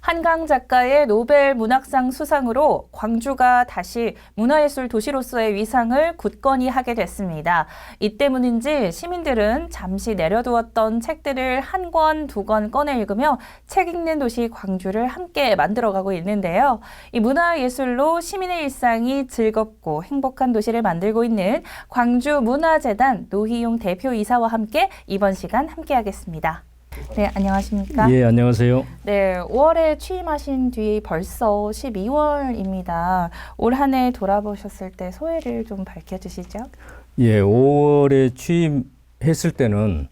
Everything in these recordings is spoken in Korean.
한강 작가의 노벨 문학상 수상으로 광주가 다시 문화예술 도시로서의 위상을 굳건히 하게 됐습니다. 이 때문인지 시민들은 잠시 내려두었던 책들을 한 권, 두 권 꺼내 읽으며 책 읽는 도시 광주를 함께 만들어가고 있는데요. 이 문화예술로 시민의 일상이 즐겁고 행복한 도시를 만들고 있는 광주문화재단 노희용 대표이사와 함께 이번 시간 함께하겠습니다. 네, 안녕하십니까? 예, 안녕하세요. 네, 5월에 취임하신 뒤 벌써 12월입니다. 올 한 해 돌아보셨을 때 소회를 좀 밝혀주시죠. 예, 5월에 취임했을 때는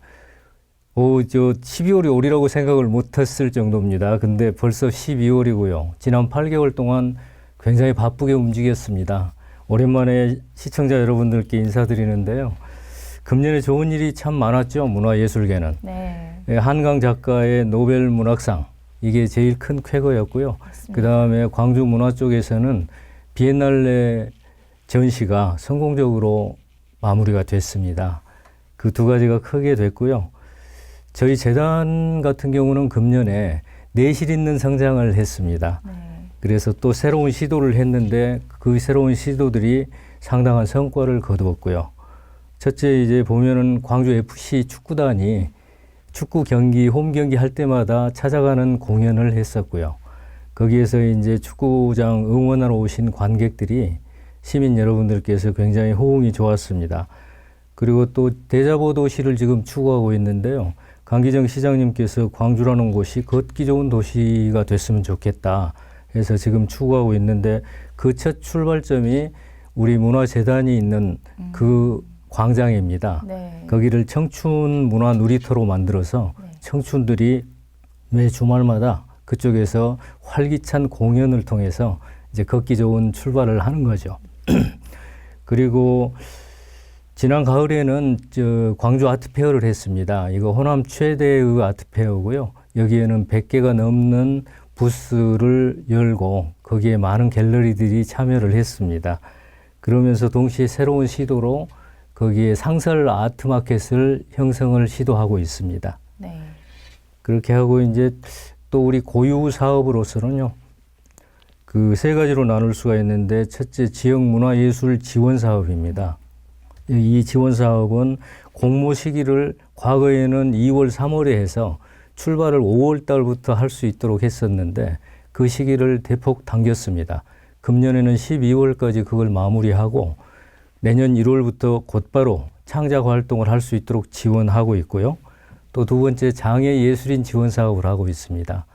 12월이 오리라고 생각을 못했을 정도입니다. 근데 벌써 12월이고요. 지난 8개월 동안 굉장히 바쁘게 움직였습니다. 오랜만에 시청자 여러분들께 인사드리는데요. 금년에 좋은 일이 참 많았죠, 문화예술계는. 네. 한강 작가의 노벨 문학상, 이게 제일 큰 쾌거였고요. 그 다음에 광주 문화 쪽에서는 비엔날레 전시가 성공적으로 마무리가 됐습니다. 그 두 가지가 크게 됐고요. 저희 재단 같은 경우는 금년에 내실 있는 성장을 했습니다. 네. 그래서 또 새로운 시도를 했는데 그 새로운 시도들이 상당한 성과를 거두었고요. 첫째, 이제 보면은 광주 FC 축구단이 축구 경기, 홈 경기 할 때마다 찾아가는 공연을 했었고요. 거기에서 이제 축구장 응원하러 오신 관객들이 시민 여러분들께서 굉장히 호응이 좋았습니다. 그리고 또 대자보 도시를 지금 추구하고 있는데요. 강기정 시장님께서 광주라는 곳이 걷기 좋은 도시가 됐으면 좋겠다 해서 지금 추구하고 있는데 그 첫 출발점이 우리 문화재단이 있는 그 광장입니다. 네. 거기를 청춘 문화 놀이터로 만들어서 네. 청춘들이 매 주말마다 그쪽에서 활기찬 공연을 통해서 이제 걷기 좋은 출발을 하는 거죠. 그리고 지난 가을에는 광주 아트페어를 했습니다. 이거 호남 최대의 아트페어고요. 여기에는 100개가 넘는 부스를 열고 거기에 많은 갤러리들이 참여를 했습니다. 그러면서 동시에 새로운 시도로 거기에 상설 아트마켓을 형성을 시도하고 있습니다. 네. 그렇게 하고 이제 또 우리 고유 사업으로서는요. 그 세 가지로 나눌 수가 있는데 첫째, 지역 문화예술 지원 사업입니다. 이 지원 사업은 공모 시기를 과거에는 2월, 3월에 해서 출발을 5월 달부터 할 수 있도록 했었는데 그 시기를 대폭 당겼습니다. 금년에는 12월까지 그걸 마무리하고 내년 1월부터 곧바로 창작 활동을 할 수 있도록 지원하고 있고요. 또 두 번째, 장애예술인 지원 사업을 하고 있습니다.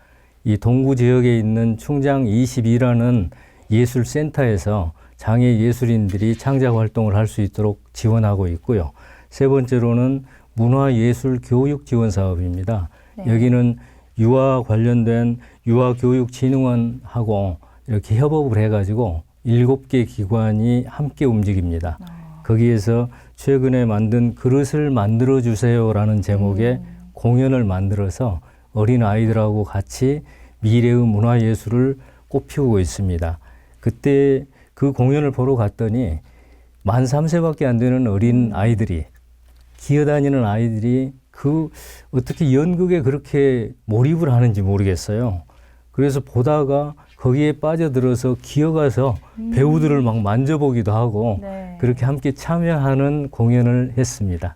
이 동구 지역에 있는 충장 22라는 예술센터에서 장애예술인들이 창작 활동을 할 수 있도록 지원하고 있고요. 세 번째로는 문화예술 교육 지원 사업입니다. 네. 여기는 유아 관련된 유아교육진흥원하고 이렇게 협업을 해가지고 7개 기관이 함께 움직입니다. 거기에서 최근에 만든 그릇을 만들어주세요라는 제목의 공연을 만들어서 어린 아이들하고 같이 미래의 문화예술을 꽃피우고 있습니다. 그때 그 공연을 보러 갔더니 만 3세밖에 안 되는 어린 아이들이, 기어다니는 아이들이 어떻게 연극에 그렇게 몰입을 하는지 모르겠어요. 그래서 보다가 거기에 빠져들어서 기어가서 배우들을 막 만져보기도 하고 네. 그렇게 함께 참여하는 공연을 했습니다.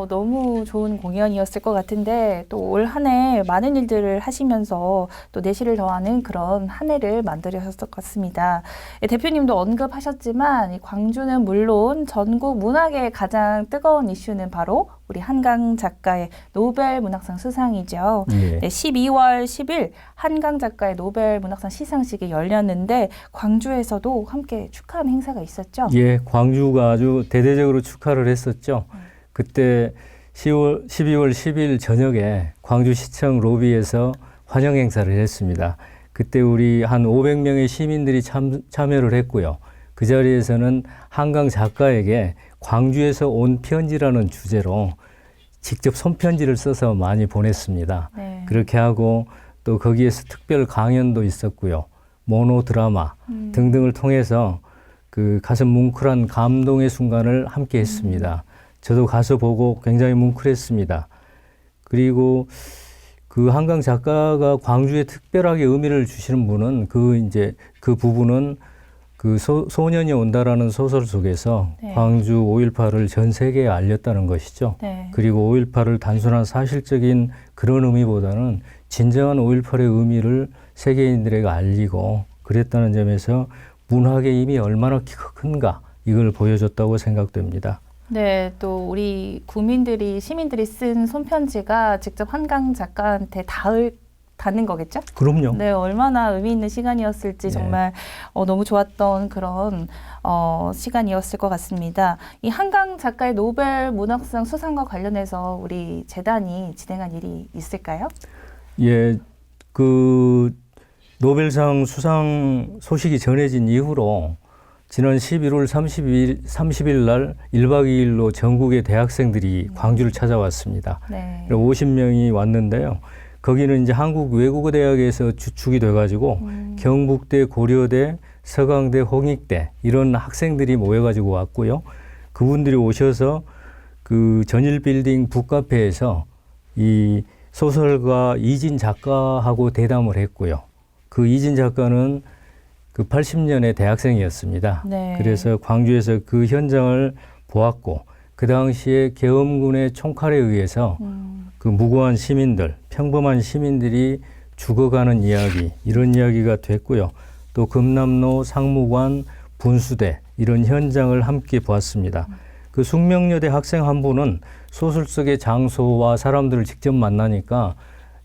너무 좋은 공연이었을 것 같은데 또 올 한 해 많은 일들을 하시면서 또 내실을 더하는 그런 한 해를 만들으셨을 것 같습니다. 대표님도 언급하셨지만 이 광주는 물론 전국 문학의 가장 뜨거운 이슈는 바로 우리 한강 작가의 노벨 문학상 수상이죠. 예. 네, 12월 10일 한강 작가의 노벨 문학상 시상식이 열렸는데 광주에서도 함께 축하하는 행사가 있었죠. 예, 광주가 아주 대대적으로 축하를 했었죠. 그때 12월 10일 저녁에 광주시청 로비에서 환영 행사를 했습니다. 그때 우리 한 500명의 시민들이 참여를 했고요. 그 자리에서는 한강 작가에게 광주에서 온 편지라는 주제로 직접 손편지를 써서 많이 보냈습니다. 네. 그렇게 하고 또 거기에서 특별 강연도 있었고요. 모노 드라마 등등을 통해서 그 가슴 뭉클한 감동의 순간을 함께 했습니다. 저도 가서 보고 굉장히 뭉클했습니다. 그리고 그 한강 작가가 광주에 특별하게 의미를 주시는 분은 그 부분은 그 소년이 온다라는 소설 속에서 네. 광주 5.18을 전 세계에 알렸다는 것이죠. 네. 그리고 5.18을 단순한 사실적인 그런 의미보다는 진정한 5.18의 의미를 세계인들에게 알리고 그랬다는 점에서 문학의 힘이 얼마나 큰가 이걸 보여줬다고 생각됩니다. 네, 또 우리 국민들이 시민들이 쓴 손편지가 직접 한강 작가한테 닿는 거겠죠? 그럼요. 네, 얼마나 의미 있는 시간이었을지 네. 정말 너무 좋았던 그런 시간이었을 것 같습니다. 이 한강 작가의 노벨 문학상 수상과 관련해서 우리 재단이 진행한 일이 있을까요? 예, 그 노벨상 수상 소식이 전해진 이후로 지난 11월 30일 날 1박 2일로 전국의 대학생들이 광주를 찾아왔습니다. 네. 50명이 왔는데요. 거기는 이제 한국 외국어대학에서 주축이 돼가지고 경북대, 고려대, 서강대, 홍익대 이런 학생들이 모여가지고 왔고요. 그분들이 오셔서 그 전일빌딩 북카페에서 이 소설가 이진 작가하고 대담을 했고요. 그 이진 작가는 그 80년의 대학생이었습니다. 네. 그래서 광주에서 그 현장을 보았고 그 당시에 계엄군의 총칼에 의해서 그 무고한 시민들, 평범한 시민들이 죽어가는 이야기 이런 이야기가 됐고요. 또 금남로, 상무관, 분수대 이런 현장을 함께 보았습니다. 그 숙명여대 학생 한 분은 소설 속의 장소와 사람들을 직접 만나니까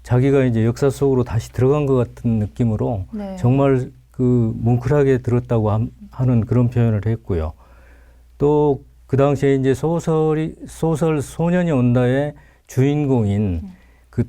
자기가 이제 역사 속으로 다시 들어간 것 같은 느낌으로 네. 정말 그 뭉클하게 들었다고 하는 그런 표현을 했고요. 또 그 당시에 이제 소설 소년이 온다의 주인공인 그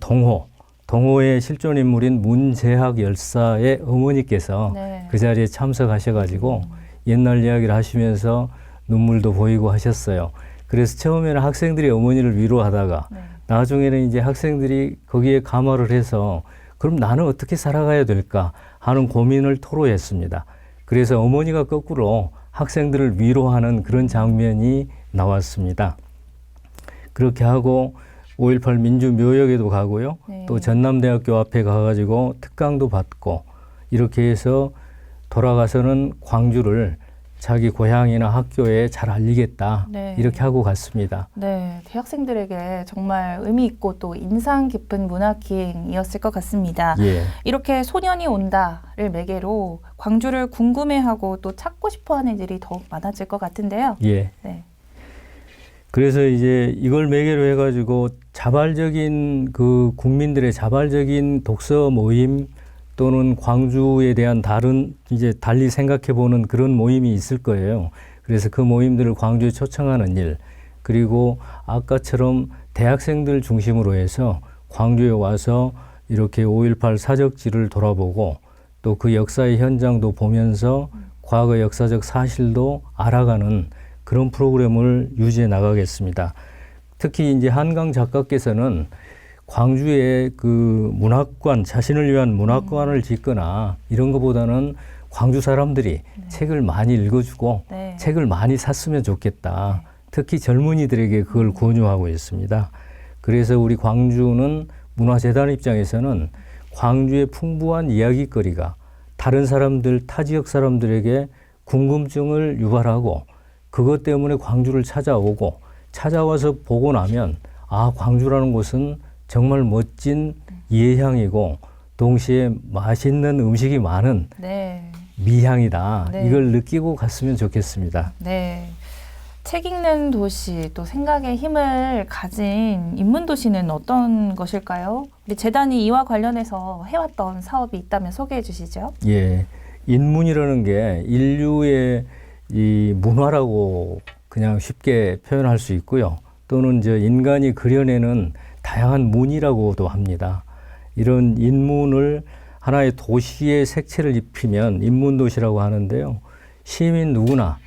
동호의 실존 인물인 문재학 열사의 어머니께서 네. 그 자리에 참석하셔가지고 옛날 이야기를 하시면서 눈물도 보이고 하셨어요. 그래서 처음에는 학생들이 어머니를 위로하다가 네. 나중에는 이제 학생들이 거기에 감화를 해서 그럼 나는 어떻게 살아가야 될까 하는 고민을 토로했습니다. 그래서 어머니가 거꾸로 학생들을 위로하는 그런 장면이 나왔습니다. 그렇게 하고 5.18 민주묘역에도 가고요. 네. 또 전남대학교 앞에 가가지고 특강도 받고 이렇게 해서 돌아가서는 광주를 자기 고향이나 학교에 잘 알리겠다. 네. 이렇게 하고 갔습니다. 네, 대학생들에게 정말 의미 있고 또 인상 깊은 문학기행이었을 것 같습니다. 예. 이렇게 소년이 온다를 매개로 광주를 궁금해하고 또 찾고 싶어하는 일이 더욱 많아질 것 같은데요. 예. 네. 그래서 이제 이걸 매개로 해가지고 자발적인 그 국민들의 자발적인 독서 모임 또는 광주에 대한 달리 생각해보는 그런 모임이 있을 거예요. 그래서 그 모임들을 광주에 초청하는 일, 그리고 아까처럼 대학생들 중심으로 해서 광주에 와서 이렇게 5.18 사적지를 돌아보고 또 그 역사의 현장도 보면서 과거 역사적 사실도 알아가는 그런 프로그램을 유지해 나가겠습니다. 특히 이제 한강 작가께서는 광주에 그 문학관, 자신을 위한 문학관을 짓거나 이런 것보다는 광주 사람들이 책을 많이 읽어주고 네. 책을 많이 샀으면 좋겠다. 특히 젊은이들에게 그걸 권유하고 있습니다. 그래서 우리 광주는 문화재단 입장에서는 광주의 풍부한 이야기거리가 다른 사람들, 타 지역 사람들에게 궁금증을 유발하고 그것 때문에 광주를 찾아오고 찾아와서 보고 나면 아, 광주라는 곳은 정말 멋진 예향이고 동시에 맛있는 음식이 많은 네. 미향이다. 네. 이걸 느끼고 갔으면 좋겠습니다. 네. 책 읽는 도시, 또 생각의 힘을 가진 인문 도시는 어떤 것일까요? 우리 재단이 이와 관련해서 해왔던 사업이 있다면 소개해 주시죠. 예. 인문이라는 게 인류의 이 문화라고 그냥 쉽게 표현할 수 있고요. 또는 인간이 그려내는 다양한 문이라고도 합니다. 이런 인문을 하나의 도시의 색채를 입히면 인문도시라고 하는데요. 시민 누구나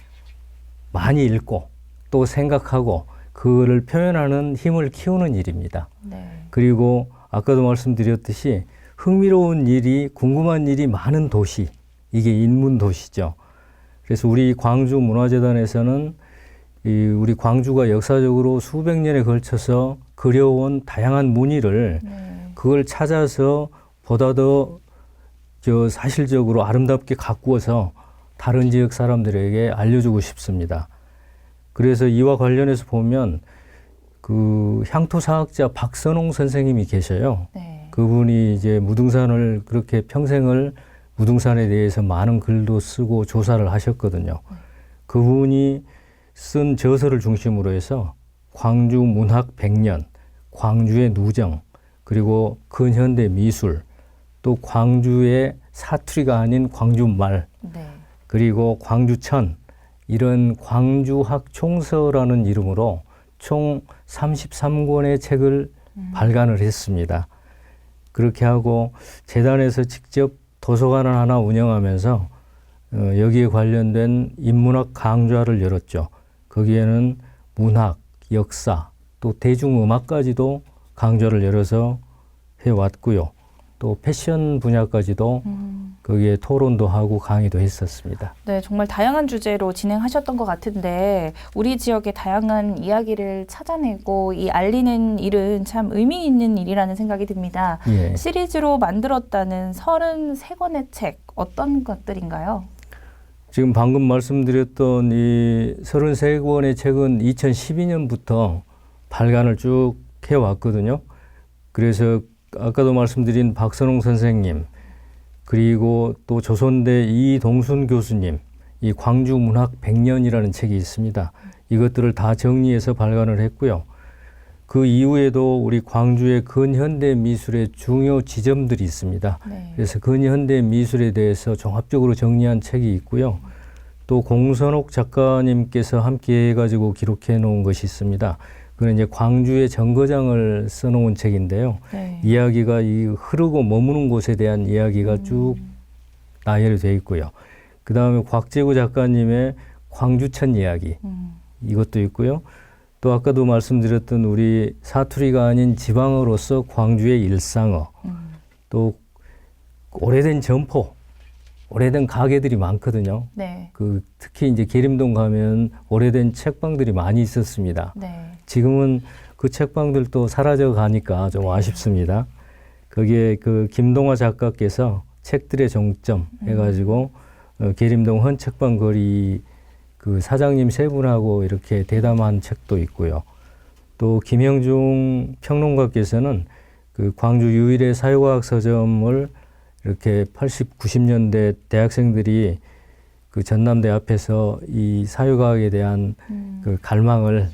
많이 읽고 또 생각하고 그거를 표현하는 힘을 키우는 일입니다. 네. 그리고 아까도 말씀드렸듯이 흥미로운 일이, 궁금한 일이 많은 도시, 이게 인문도시죠. 그래서 우리 광주문화재단에서는 우리 광주가 역사적으로 수백 년에 걸쳐서 그려온 다양한 문의를 네. 그걸 찾아서 보다 더 사실적으로 아름답게 가꾸어서 다른 지역 사람들에게 알려주고 싶습니다. 그래서 이와 관련해서 보면 그 향토사학자 박선홍 선생님이 계셔요. 네. 그분이 이제 무등산을 그렇게 평생을 무등산에 대해서 많은 글도 쓰고 조사를 하셨거든요. 그분이 쓴 저서를 중심으로 해서 광주 문학 100년, 광주의 누정, 그리고 근현대 미술, 또 광주의 사투리가 아닌 광주말, 네. 그리고 광주천, 이런 광주학 총서라는 이름으로 총 33권의 책을 발간을 했습니다. 그렇게 하고 재단에서 직접 도서관을 하나 운영하면서 여기에 관련된 인문학 강좌를 열었죠. 거기에는 문학, 역사, 또 대중음악까지도 강좌를 열어서 해왔고요. 또 패션 분야까지도 거기에 토론도 하고 강의도 했었습니다. 네, 정말 다양한 주제로 진행하셨던 것 같은데 우리 지역의 다양한 이야기를 찾아내고 알리는 일은 참 의미 있는 일이라는 생각이 듭니다. 예. 시리즈로 만들었다는 33권의 책, 어떤 것들인가요? 지금 방금 말씀드렸던 이 33권의 책은 2012년부터 발간을 쭉 해왔거든요. 그래서 아까도 말씀드린 박선홍 선생님, 그리고 또 조선대 이동순 교수님, 이 광주 문학 100년이라는 책이 있습니다. 이것들을 다 정리해서 발간을 했고요. 그 이후에도 우리 광주의 근현대 미술의 중요 지점들이 있습니다. 네. 그래서 근현대 미술에 대해서 종합적으로 정리한 책이 있고요. 또 공선옥 작가님께서 함께 해가지고 기록해 놓은 것이 있습니다. 그는 이제 광주의 정거장을 써놓은 책인데요. 네. 이야기가 이 흐르고 머무는 곳에 대한 이야기가 쭉 나열이 되어 있고요. 그 다음에 곽재구 작가님의 광주천 이야기, 이것도 있고요. 또 아까도 말씀드렸던 우리 사투리가 아닌 지방어로서 광주의 일상어, 또 오래된 점포, 오래된 가게들이 많거든요. 네. 특히 이제 계림동 가면 오래된 책방들이 많이 있었습니다. 네. 지금은 그 책방들도 사라져 가니까 좀 아쉽습니다. 거기에 그 김동화 작가께서 책들의 종점 해가지고 계림동 헌책방 거리 그 사장님 세 분하고 이렇게 대담한 책도 있고요. 또 김형중 평론가께서는 그 광주 유일의 사회과학 서점을 이렇게 80, 90년대 대학생들이 그 전남대 앞에서 이 사회과학에 대한 그 갈망을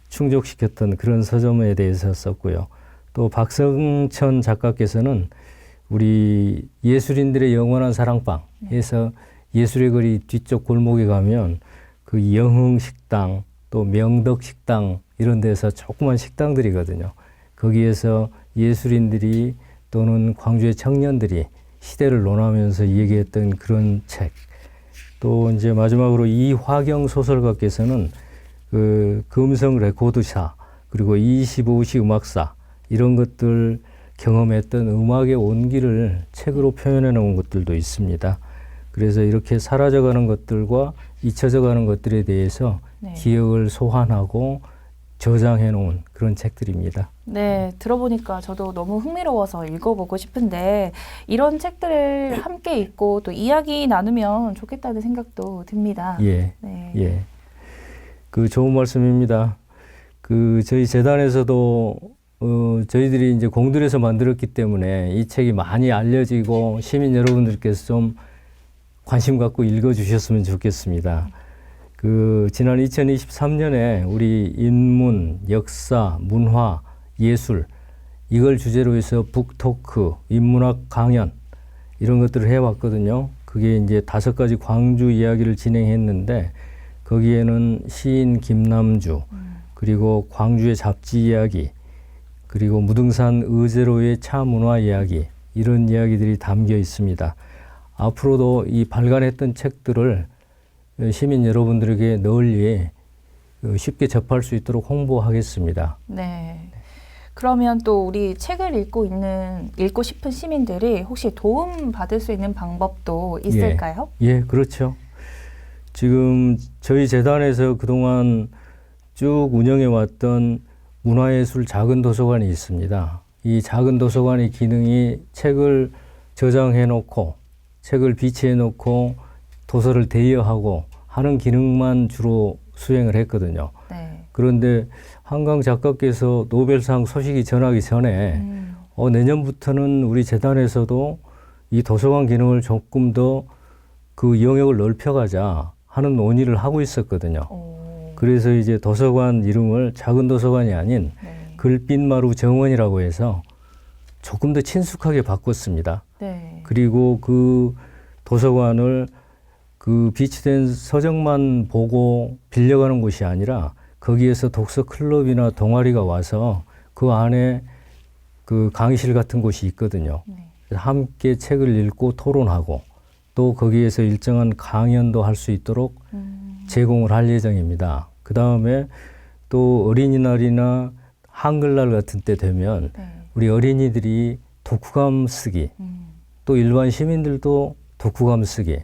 충족시켰던 그런 서점에 대해서 썼고요. 또 박성천 작가께서는 우리 예술인들의 영원한 사랑방 해서 예술의 거리 뒤쪽 골목에 가면 그 영흥식당 또 명덕식당 이런 데서 조그만 식당들이거든요. 거기에서 예술인들이 또는 광주의 청년들이 시대를 논하면서 얘기했던 그런 책. 또 이제 마지막으로 이화경 소설가께서는 그 금성 레코드사 그리고 25시 음악사 이런 것들 경험했던 음악의 온기를 책으로 표현해 놓은 것들도 있습니다. 그래서 이렇게 사라져가는 것들과 잊혀져가는 것들에 대해서 네. 기억을 소환하고 저장해 놓은 그런 책들입니다. 네, 들어보니까 저도 너무 흥미로워서 읽어보고 싶은데 이런 책들을 함께 읽고 또 이야기 나누면 좋겠다는 생각도 듭니다. 예, 네. 예. 그 좋은 말씀입니다. 그 저희 재단에서도 저희들이 이제 공들여서 만들었기 때문에 이 책이 많이 알려지고 시민 여러분들께서 좀 관심 갖고 읽어주셨으면 좋겠습니다. 그 지난 2023년에 우리 인문, 역사, 문화, 예술 이걸 주제로 해서 북토크, 인문학 강연 이런 것들을 해왔거든요. 그게 이제 5가지 광주 이야기를 진행했는데 거기에는 시인 김남주 그리고 광주의 잡지 이야기 그리고 무등산 의제로의 차 문화 이야기 이런 이야기들이 담겨 있습니다. 앞으로도 이 발간했던 책들을 시민 여러분들에게 널리 쉽게 접할 수 있도록 홍보하겠습니다. 네. 그러면 또 우리 책을 읽고 싶은 시민들이 혹시 도움 받을 수 있는 방법도 있을까요? 예, 그렇죠. 지금 저희 재단에서 그동안 쭉 운영해 왔던 문화예술 작은 도서관이 있습니다. 이 작은 도서관의 기능이 책을 저장해 놓고 책을 비치해 놓고 도서를 대여하고 하는 기능만 주로 수행을 했거든요. 네. 그런데 한강 작가께서 노벨상 소식이 전하기 전에 내년부터는 우리 재단에서도 이 도서관 기능을 조금 더 그 영역을 넓혀가자 하는 논의를 하고 있었거든요. 그래서 이제 도서관 이름을 작은 도서관이 아닌 네. 글빛마루 정원이라고 해서 조금 더 친숙하게 바꿨습니다. 네. 그리고 그 도서관을 그 비치된 서적만 보고 빌려가는 곳이 아니라 거기에서 독서 클럽이나 동아리가 와서 그 안에 그 강의실 같은 곳이 있거든요. 네. 함께 책을 읽고 토론하고 또 거기에서 일정한 강연도 할 수 있도록 제공을 할 예정입니다. 그 다음에 또 어린이날이나 한글날 같은 때 되면 네. 우리 어린이들이 독후감 쓰기, 또 일반 시민들도 독후감 쓰기,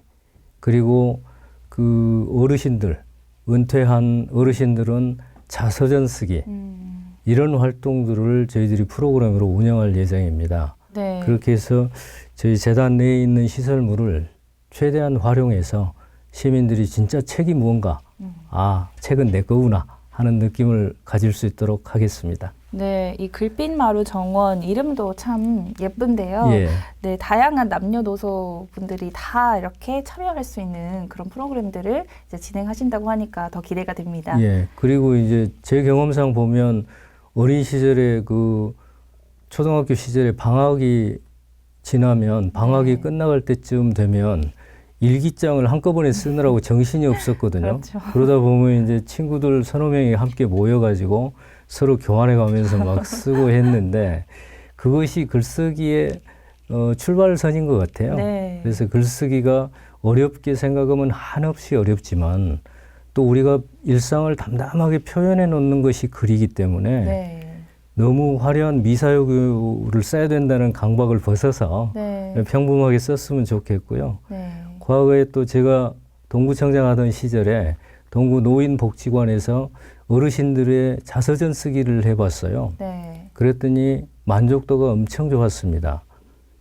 그리고 그 어르신들, 은퇴한 어르신들은 자서전 쓰기, 이런 활동들을 저희들이 프로그램으로 운영할 예정입니다. 네. 그렇게 해서 저희 재단 내에 있는 시설물을 최대한 활용해서 시민들이 진짜 책이 무언가, 아, 책은 내 거구나 하는 느낌을 가질 수 있도록 하겠습니다. 네, 이 글빛마루 정원 이름도 참 예쁜데요. 예. 네, 다양한 남녀노소 분들이 다 이렇게 참여할 수 있는 그런 프로그램들을 이제 진행하신다고 하니까 더 기대가 됩니다. 예. 그리고 이제 제 경험상 보면 어린 시절에 그 초등학교 시절에 방학이 지나면 방학이 네. 끝나갈 때쯤 되면 일기장을 한꺼번에 쓰느라고 정신이 없었거든요. 그렇죠. 그러다 보면 이제 친구들 서너 명이 함께 모여가지고 서로 교환해 가면서 막 쓰고 했는데 그것이 글쓰기의 출발선인 것 같아요. 네. 그래서 글쓰기가 어렵게 생각하면 한없이 어렵지만 또 우리가 일상을 담담하게 표현해 놓는 것이 글이기 때문에 네. 너무 화려한 미사여구를 써야 된다는 강박을 벗어서 네. 평범하게 썼으면 좋겠고요. 네. 과거에 또 제가 동구청장 하던 시절에 동구 노인복지관에서 어르신들의 자서전 쓰기를 해봤어요. 네. 그랬더니 만족도가 엄청 좋았습니다.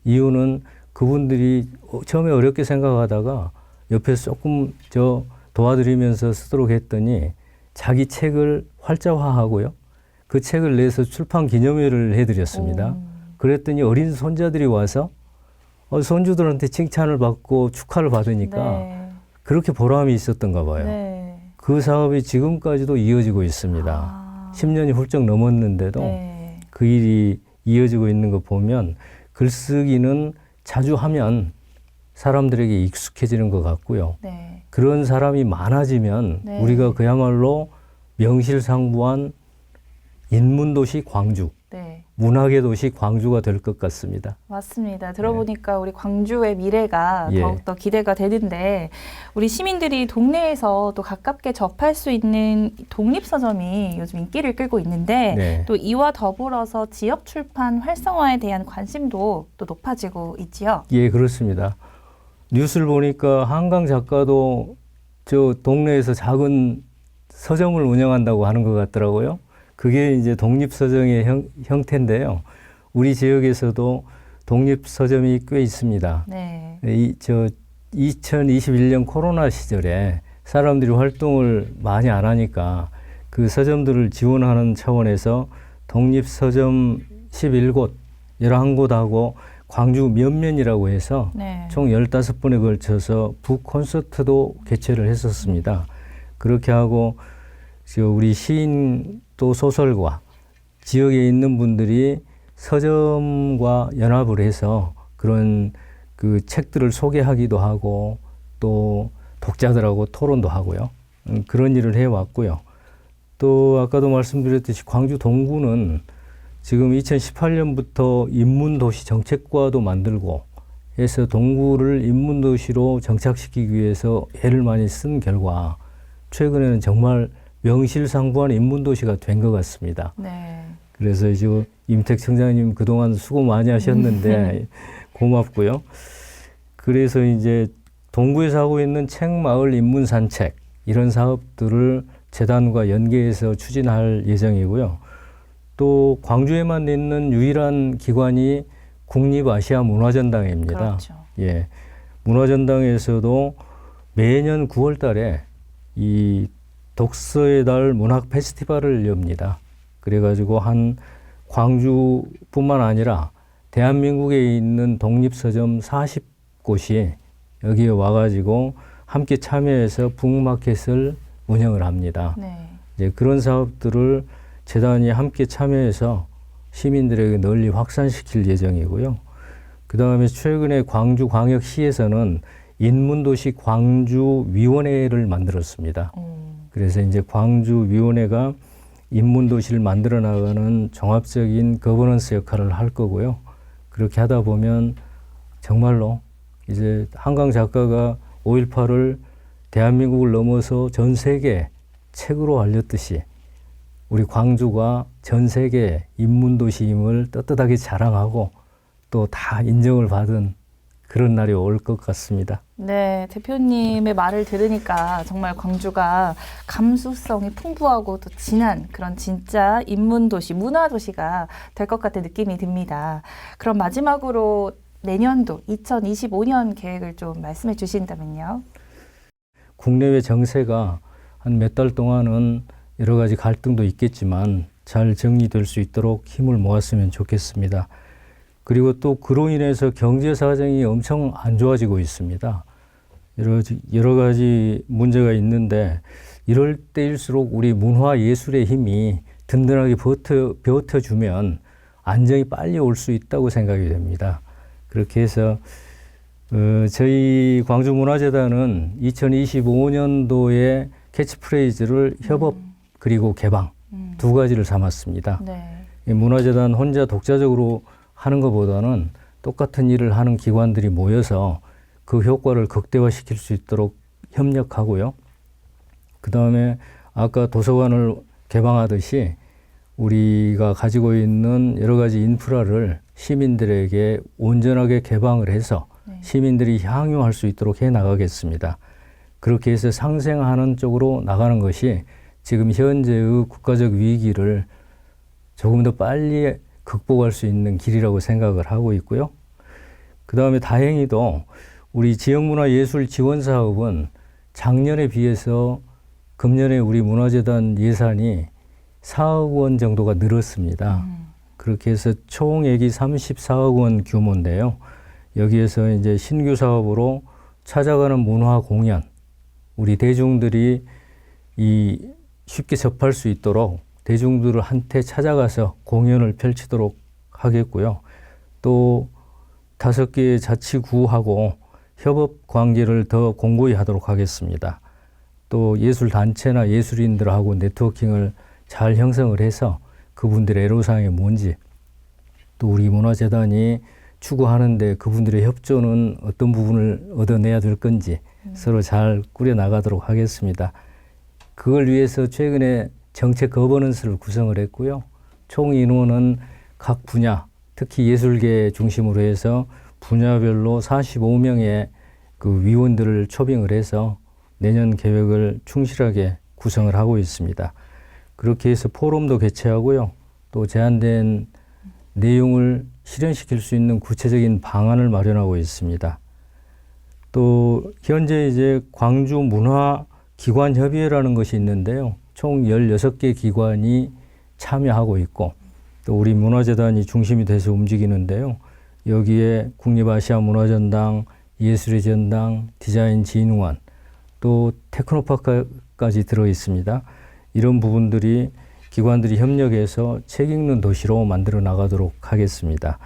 이유는 그분들이 처음에 어렵게 생각하다가 옆에서 조금 도와드리면서 쓰도록 했더니 자기 책을 활자화하고요. 그 책을 내서 출판 기념회를 해드렸습니다. 그랬더니 어린 손자들이 와서 손주들한테 칭찬을 받고 축하를 받으니까 네. 그렇게 보람이 있었던가 봐요. 네. 그 사업이 지금까지도 이어지고 있습니다. 아. 10년이 훌쩍 넘었는데도 네. 그 일이 이어지고 있는 거 보면 글쓰기는 자주 하면 사람들에게 익숙해지는 것 같고요. 네. 그런 사람이 많아지면 네. 우리가 그야말로 명실상부한 인문도시 광주, 네. 문학의 도시 광주가 될 것 같습니다. 맞습니다. 들어보니까 우리 광주의 미래가 예. 더욱더 기대가 되는데 우리 시민들이 동네에서 또 가깝게 접할 수 있는 독립서점이 요즘 인기를 끌고 있는데 네. 또 이와 더불어서 지역 출판 활성화에 대한 관심도 또 높아지고 있지요. 예, 그렇습니다. 뉴스를 보니까 한강 작가도 저 동네에서 작은 서점을 운영한다고 하는 것 같더라고요. 그게 이제 독립서점의 형태인데요. 우리 지역에서도 독립서점이 꽤 있습니다. 네. 2021년 코로나 시절에 사람들이 활동을 많이 안 하니까 그 서점들을 지원하는 차원에서 독립서점 11곳, 11곳하고 광주 면면이라고 해서 네. 총 15번에 걸쳐서 북콘서트도 개최를 했었습니다. 그렇게 하고 우리 시인 또 소설가 지역에 있는 분들이 서점과 연합을 해서 그런 그 책들을 소개하기도 하고 또 독자들하고 토론도 하고요. 그런 일을 해왔고요. 또 아까도 말씀드렸듯이 광주 동구는 지금 2018년부터 인문도시 정책과도 만들고 해서 동구를 인문도시로 정착시키기 위해서 애를 많이 쓴 결과 최근에는 정말 명실상부한 인문도시가 된 것 같습니다. 네. 그래서 이제 임택 청장님 그동안 수고 많이 하셨는데 고맙고요. 그래서 이제 동구에서 하고 있는 책마을 인문산책 이런 사업들을 재단과 연계해서 추진할 예정이고요. 또 광주에만 있는 유일한 기관이 국립아시아문화전당회입니다. 그렇죠. 예, 문화전당에서도 매년 9월 달에 이 독서의 달 문학 페스티벌을 엽니다. 그래가지고 한 광주뿐만 아니라 대한민국에 있는 독립서점 40곳이 여기에 와가지고 함께 참여해서 북마켓을 운영을 합니다. 네. 이제 그런 사업들을 재단이 함께 참여해서 시민들에게 널리 확산시킬 예정이고요. 그 다음에 최근에 광주광역시에서는 인문도시 광주위원회를 만들었습니다. 그래서 이제 광주위원회가 인문도시를 만들어 나가는 종합적인 거버넌스 역할을 할 거고요. 그렇게 하다 보면 정말로 이제 한강 작가가 5.18을 대한민국을 넘어서 전 세계 책으로 알렸듯이 우리 광주가 전 세계 인문도시임을 떳떳하게 자랑하고 또 다 인정을 받은 그런 날이 올 것 같습니다. 네, 대표님의 말을 들으니까 정말 광주가 감수성이 풍부하고 또 진한 그런 진짜 인문도시, 문화도시가 될 것 같은 느낌이 듭니다. 그럼 마지막으로 내년도 2025년 계획을 좀 말씀해 주신다면요. 국내외 정세가 한 몇 달 동안은 여러 가지 갈등도 있겠지만 잘 정리될 수 있도록 힘을 모았으면 좋겠습니다. 그리고 또 그로 인해서 경제 사정이 엄청 안 좋아지고 있습니다. 여러 가지 문제가 있는데 이럴 때일수록 우리 문화 예술의 힘이 든든하게 버텨주면 안정이 빨리 올 수 있다고 생각이 됩니다. 그렇게 해서 저희 광주문화재단은 2025년도에 캐치프레이즈를 협업 그리고 개방 두 가지를 삼았습니다. 네. 문화재단 혼자 독자적으로 하는 것보다는 똑같은 일을 하는 기관들이 모여서 그 효과를 극대화시킬 수 있도록 협력하고요. 그 다음에 아까 도서관을 개방하듯이 우리가 가지고 있는 여러 가지 인프라를 시민들에게 온전하게 개방을 해서 네. 시민들이 향유할 수 있도록 해 나가겠습니다. 그렇게 해서 상생하는 쪽으로 나가는 것이 지금 현재의 국가적 위기를 조금 더 빨리 극복할 수 있는 길이라고 생각을 하고 있고요. 그 다음에 다행히도 우리 지역문화예술지원사업은 작년에 비해서 금년에 우리 문화재단 예산이 4억 원 정도가 늘었습니다. 그렇게 해서 총액이 34억 원 규모인데요. 여기에서 이제 신규 사업으로 찾아가는 문화 공연, 우리 대중들이 쉽게 접할 수 있도록 대중들을 한테 찾아가서 공연을 펼치도록 하겠고요. 또 5개의 자치구하고 협업 관계를 더 공고히 하도록 하겠습니다. 또 예술단체나 예술인들하고 네트워킹을 잘 형성을 해서 그분들의 애로사항이 뭔지 또 우리 문화재단이 추구하는데 그분들의 협조는 어떤 부분을 얻어내야 될 건지 서로 잘 꾸려나가도록 하겠습니다. 그걸 위해서 최근에 정책 거버넌스를 구성을 했고요. 총 인원은 각 분야, 특히 예술계 중심으로 해서 분야별로 45명의 그 위원들을 초빙을 해서 내년 계획을 충실하게 구성을 하고 있습니다. 그렇게 해서 포럼도 개최하고요. 또 제안된 내용을 실현시킬 수 있는 구체적인 방안을 마련하고 있습니다. 또 현재 이제 광주 문화기관협의회라는 것이 있는데요. 총 16개 기관이 참여하고 있고 또 우리 문화재단이 중심이 돼서 움직이는데요. 여기에 국립아시아문화전당, 예술의 전당, 디자인진흥원, 또 테크노파크까지 들어 있습니다. 이런 부분들이 기관들이 협력해서 책 읽는 도시로 만들어 나가도록 하겠습니다.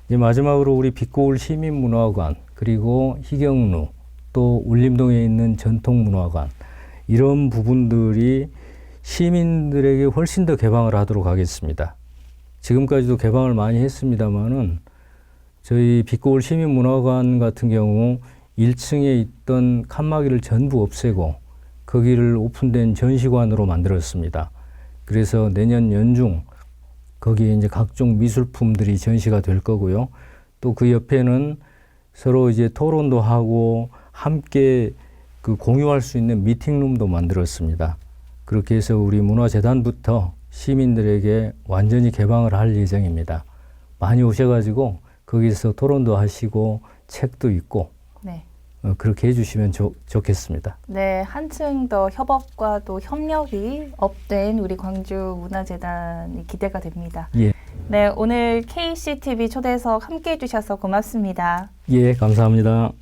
이제 마지막으로 우리 빛고울 시민문화관, 그리고 희경루, 또 울림동에 있는 전통문화관, 이런 부분들이 시민들에게 훨씬 더 개방을 하도록 하겠습니다. 지금까지도 개방을 많이 했습니다만은 저희 빛고울 시민문화관 같은 경우 1층에 있던 칸막이를 전부 없애고 거기를 오픈된 전시관으로 만들었습니다. 그래서 내년 연중 거기에 이제 각종 미술품들이 전시가 될 거고요. 또 그 옆에는 서로 이제 토론도 하고 함께 그 공유할 수 있는 미팅룸도 만들었습니다. 그렇게 해서 우리 문화재단부터 시민들에게 완전히 개방을 할 예정입니다. 많이 오셔가지고 거기서 토론도 하시고 책도 읽고 네. 그렇게 해주시면 좋겠습니다. 네, 한층 더 협업과 또 협력이 업된 우리 광주문화재단이 기대가 됩니다. 예, 네, 오늘 KCTV 초대석 함께 해주셔서 고맙습니다. 예, 감사합니다.